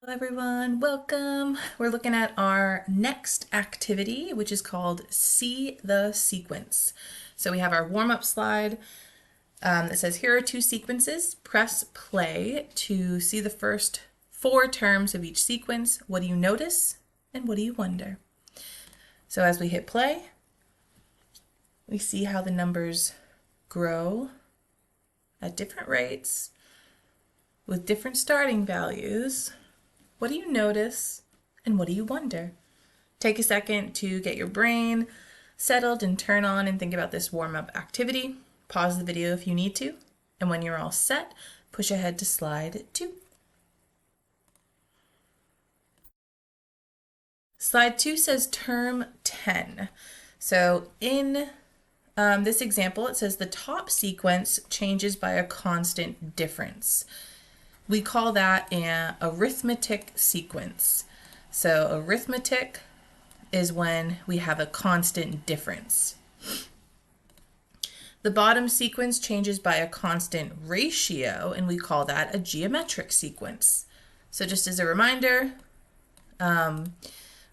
Hello everyone, welcome. We're looking at our next activity, which is called See the Sequence. So we have our warm-up slide that says, here are two sequences. Press play to see the first four terms of each sequence. What do you notice and what do you wonder? So as we hit play, we see how the numbers grow at different rates with different starting values. What do you notice and what do you wonder? Take a second to get your brain settled and turn on and think about this warm-up activity. Pause the video if you need to, and when you're all set, push ahead to slide 2. Slide 2 says term 10. So in this example, it says the top sequence changes by a constant difference. We call that an arithmetic sequence. So arithmetic is when we have a constant difference. The bottom sequence changes by a constant ratio, and we call that a geometric sequence. So just as a reminder,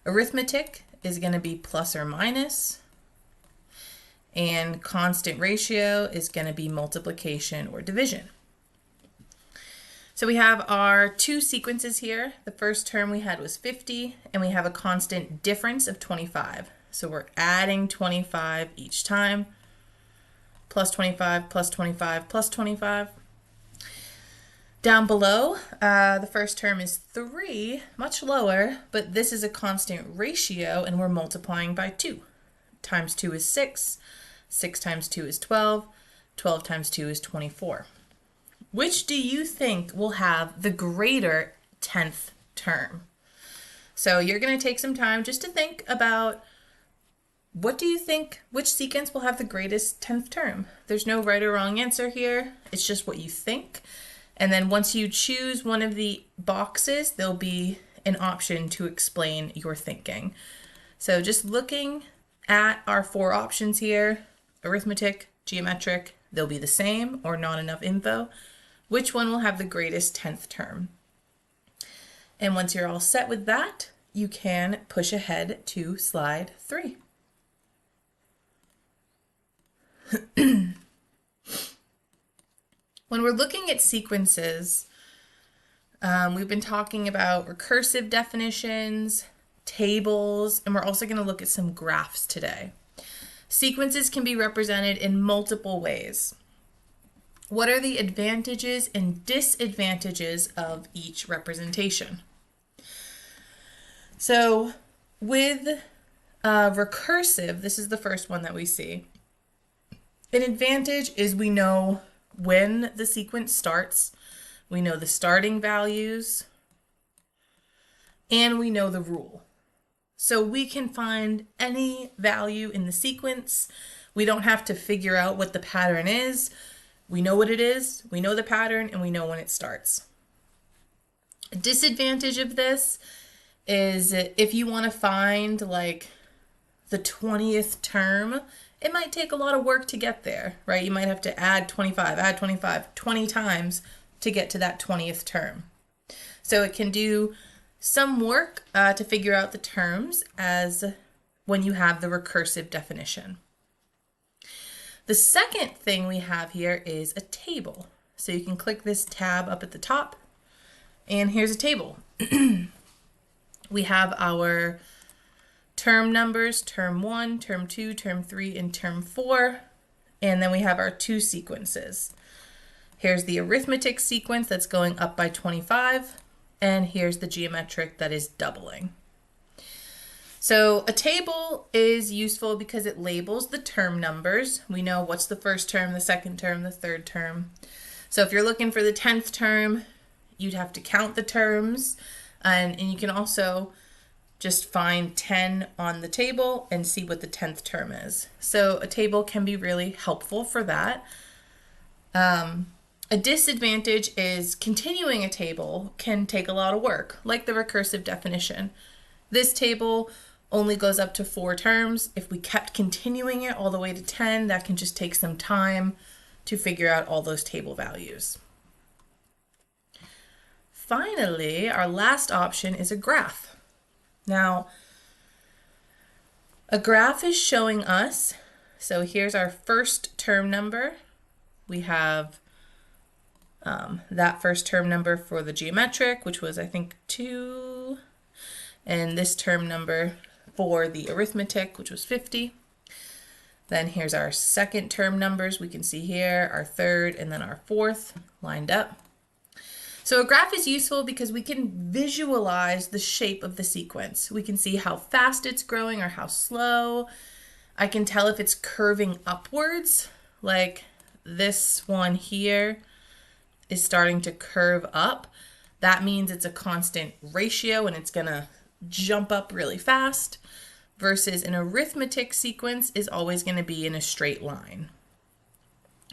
arithmetic is going to be plus or minus, and constant ratio is going to be multiplication or division. So we have our two sequences here. The first term we had was 50, and we have a constant difference of 25. So we're adding 25 each time, plus 25, plus 25, plus 25. Down below, the first term is 3, much lower, but this is a constant ratio, and we're multiplying by 2. Times 2 is 6, 6 times 2 is 12, 12 times 2 is 24. Which do you think will have the greater 10th term? So you're going to take some time just to think about what do you think, which sequence will have the greatest 10th term? There's no right or wrong answer here. It's just what you think. And then once you choose one of the boxes, there'll be an option to explain your thinking. So just looking at our four options here, arithmetic, geometric, they'll be the same or not enough info. Which one will have the greatest 10th term? And once you're all set with that, you can push ahead to slide 3. When we're looking at sequences, we've been talking about recursive definitions, tables, and we're also going to look at some graphs today. Sequences can be represented in multiple ways. What are the advantages and disadvantages of each representation? So with recursive, this is the first one that we see. An advantage is we know when the sequence starts, we know the starting values, and we know the rule. So we can find any value in the sequence. We don't have to figure out what the pattern is. We know what it is, we know the pattern, and we know when it starts. A disadvantage of this is if you want to find like the 20th term, it might take a lot of work to get there, right? You might have to add 25, 20 times to get to that 20th term. So it can do some work to figure out the terms as when you have the recursive definition. The second thing we have here is a table. So you can click this tab up at the top, and here's a table. We have our term numbers, term 1, term 2, term 3, and term 4, and then we have our two sequences. Here's the arithmetic sequence that's going up by 25, and here's the geometric that is doubling. So a table is useful because it labels the term numbers. We know what's the first term, the second term, the third term. So if you're looking for the 10th term, you'd have to count the terms, and you can also just find 10 on the table and see what the 10th term is. So a table can be really helpful for that. A disadvantage is continuing a table can take a lot of work, like the recursive definition. This table only goes up to 4 terms. If we kept continuing it all the way to 10, that can just take some time to figure out all those table values. finally, our last option is a graph. Now, a graph is showing us, so here's our first term number. We have that first term number for the geometric, which was I think 2, and this term number for the arithmetic, which was 50. Then here's our second term numbers. We can see here our third and then our fourth lined up. So a graph is useful because we can visualize the shape of the sequence. We can see how fast it's growing or how slow. I can tell if it's curving upwards, like this one here is starting to curve up. That means it's a constant ratio and it's gonna jump up really fast, versus an arithmetic sequence is always gonna be in a straight line.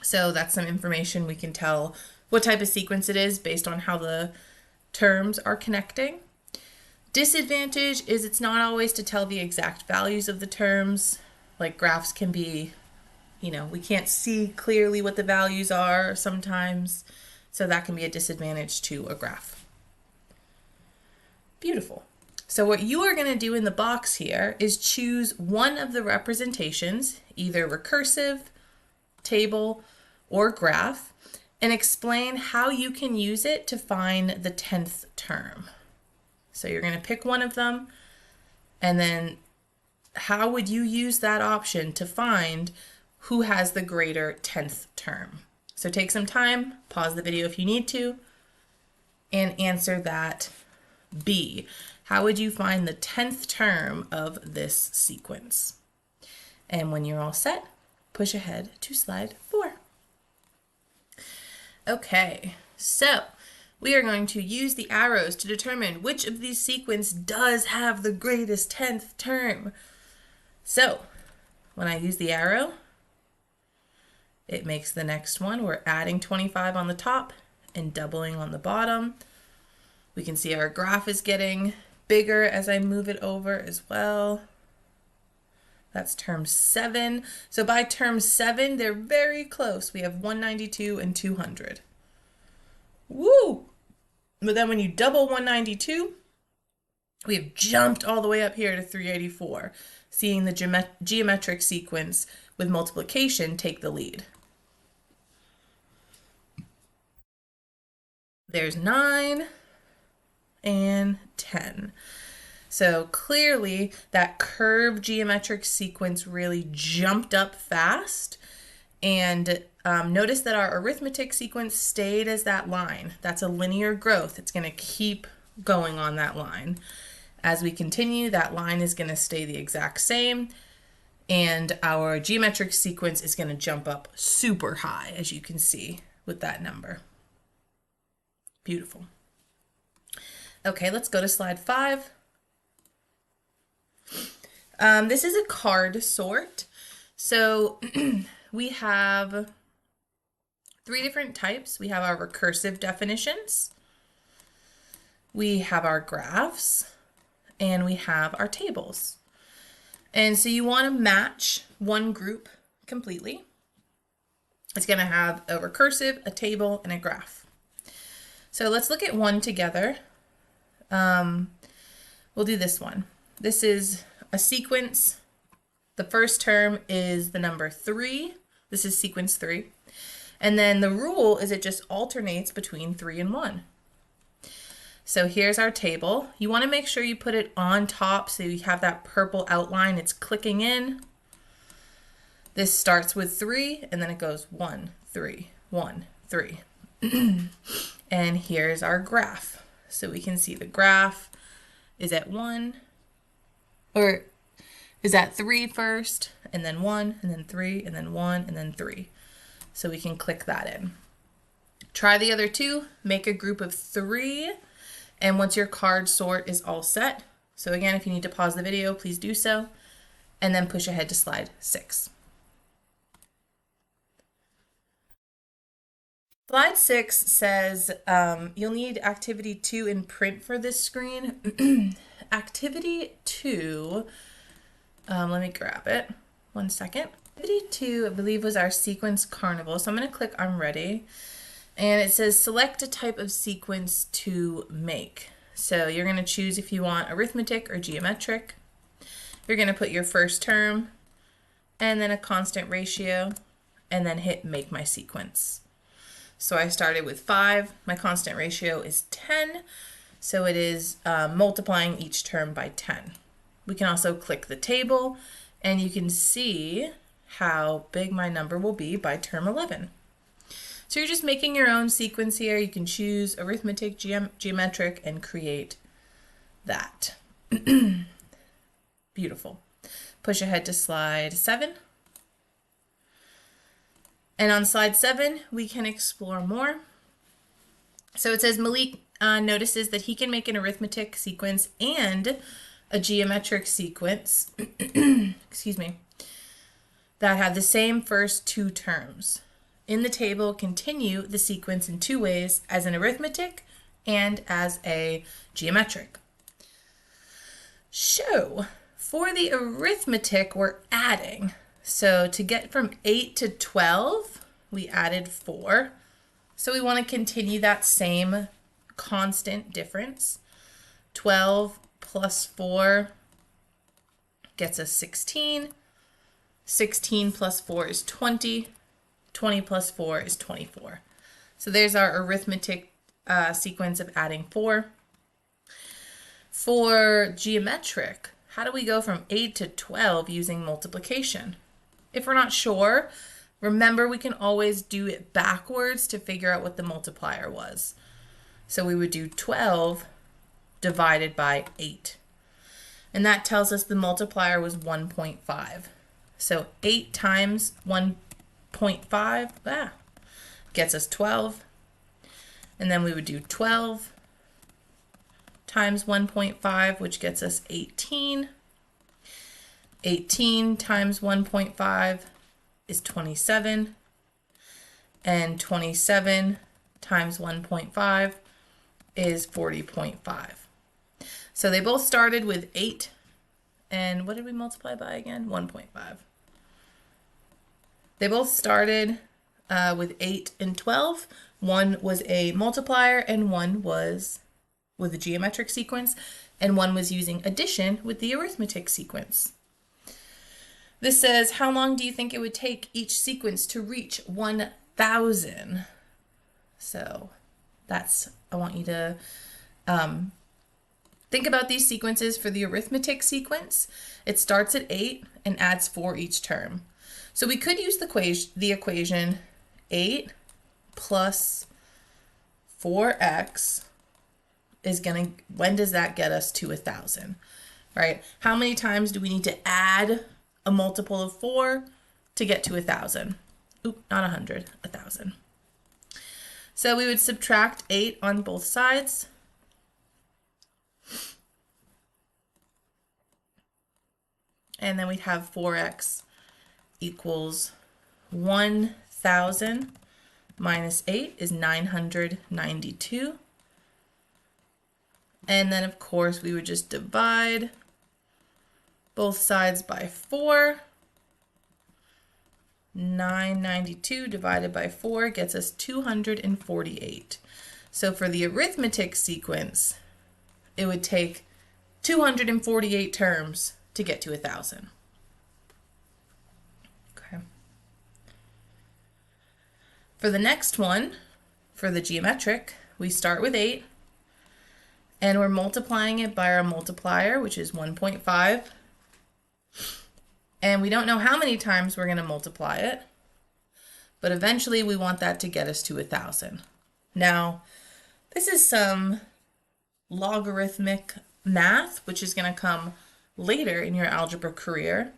So that's some information we can tell what type of sequence it is based on how the terms are connecting. Disadvantage is it's not always to tell the exact values of the terms. Like graphs can be, we can't see clearly what the values are sometimes. So that can be a disadvantage to a graph. Beautiful. So what you are going to do in the box here is choose one of the representations, either recursive, table, or graph, and explain how you can use it to find the 10th term. So you're going to pick one of them, and then how would you use that option to find who has the greater 10th term? So take some time, pause the video if you need to, and answer that B. How would you find the 10th term of this sequence? And when you're all set, push ahead to slide 4. Okay, so we are going to use the arrows to determine which of these sequence does have the greatest 10th term. So when I use the arrow, it makes the next one. We're adding 25 on the top and doubling on the bottom. We can see our graph is getting bigger as I move it over as well. That's term 7. So by term 7, they're very close. We have 192 and 200. Woo! But then when you double 192, we have jumped all the way up here to 384, seeing the geometric sequence with multiplication take the lead. There's 9 and 10. So clearly that curved geometric sequence really jumped up fast. And notice that our arithmetic sequence stayed as that line. That's a linear growth. It's going to keep going on that line. As we continue, that line is going to stay the exact same. And our geometric sequence is going to jump up super high, as you can see with that number. Beautiful. Okay, let's go to slide 5. This is a card sort. So we have 3 different types. We have our recursive definitions, we have our graphs, and we have our tables. And so you want to match one group completely. It's going to have a recursive, a table, and a graph. So let's look at one together. We'll do this one. This is a sequence. The first term is the number 3. This is sequence 3. And then the rule is it just alternates between 3 and 1. So here's our table. You want to make sure you put it on top so you have that purple outline. It's clicking in. This starts with 3 and then it goes 1, 3, 1, 3. And here's our graph. So we can see the graph is at 1, or is at 3 first, and then 1, and then 3, and then 1, and then 3. So we can click that in. Try the other 2, make a group of 3, and once your card sort is all set, so again, if you need to pause the video, please do so, and then push ahead to slide 6. Slide 6 says you'll need activity 2 in print for this screen. Activity 2, let me grab it, 1 second. Activity 2, I believe, was our sequence carnival. So I'm going to click I'm ready. And it says select a type of sequence to make. So you're going to choose if you want arithmetic or geometric. You're going to put your first term and then a constant ratio and then hit make my sequence. So I started with 5. My constant ratio is 10. So it is multiplying each term by 10. We can also click the table and you can see how big my number will be by term 11. So you're just making your own sequence here. You can choose arithmetic, geometric, and create that. Beautiful. Push ahead to slide 7. And on slide 7, we can explore more. So it says Malik notices that he can make an arithmetic sequence and a geometric sequence, excuse me, that have the same first 2 terms. In the table, continue the sequence in 2 ways, as an arithmetic and as a geometric. So, for the arithmetic, we're adding. So to get from 8 to 12, we added 4. So we want to continue that same constant difference. 12 plus 4 gets us 16. 16 plus 4 is 20. 20 plus 4 is 24. So there's our arithmetic sequence of adding 4. For geometric, how do we go from 8 to 12 using multiplication? If we're not sure, remember we can always do it backwards to figure out what the multiplier was. So we would do 12 divided by 8. And that tells us the multiplier was 1.5. So 8 times 1.5 gets us 12. And then we would do 12 times 1.5, which gets us 18. 18 times 1.5 is 27. And 27 times 1.5 is 40.5. So they both started with 8. And what did we multiply by again? 1.5. They both started with 8 and 12. One was a multiplier and one was with a geometric sequence, and one was using addition with the arithmetic sequence. This says, how long do you think it would take each sequence to reach 1,000? So I want you to think about these sequences. For the arithmetic sequence, it starts at 8 and adds 4 each term. So we could use the equation 8 plus 4x is when does that get us to 1,000, right? How many times do we need to add a multiple of 4 to get to 1,000? Oop, not 100, 1,000. So we would subtract 8 on both sides. And then we'd have 4x equals 1,000 minus 8 is 992. And then, of course, we would just divide both sides by 4. 992 divided by 4 gets us 248. So for the arithmetic sequence, it would take 248 terms to get to 1,000. Okay. For the next one, for the geometric, we start with 8. And we're multiplying it by our multiplier, which is 1.5. And we don't know how many times we're going to multiply it, but eventually we want that to get us to 1,000. Now, this is some logarithmic math, which is going to come later in your algebra career.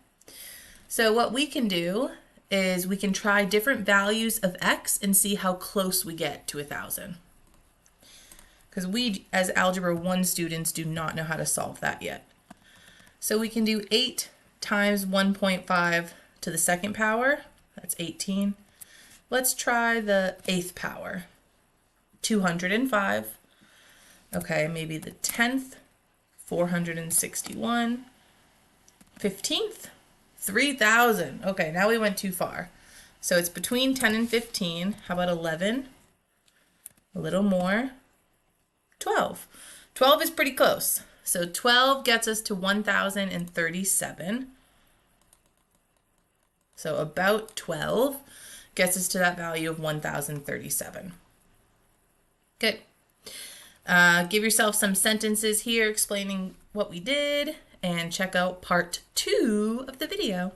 So what we can do is we can try different values of x and see how close we get to 1,000. Because we, as Algebra 1 students, do not know how to solve that yet. So we can do 8 times 1.5 to the second power. That's 18. Let's try the 8th power. 205. Okay, maybe the 10th. 461. 15th. 3,000. Okay, now we went too far. So it's between 10 and 15. How about 11? a little more, 12. 12 is pretty close. So 12 gets us to 1,037. So about 12 gets us to that value of 1,037. Good. Give yourself some sentences here explaining what we did, and check out part 2 of the video.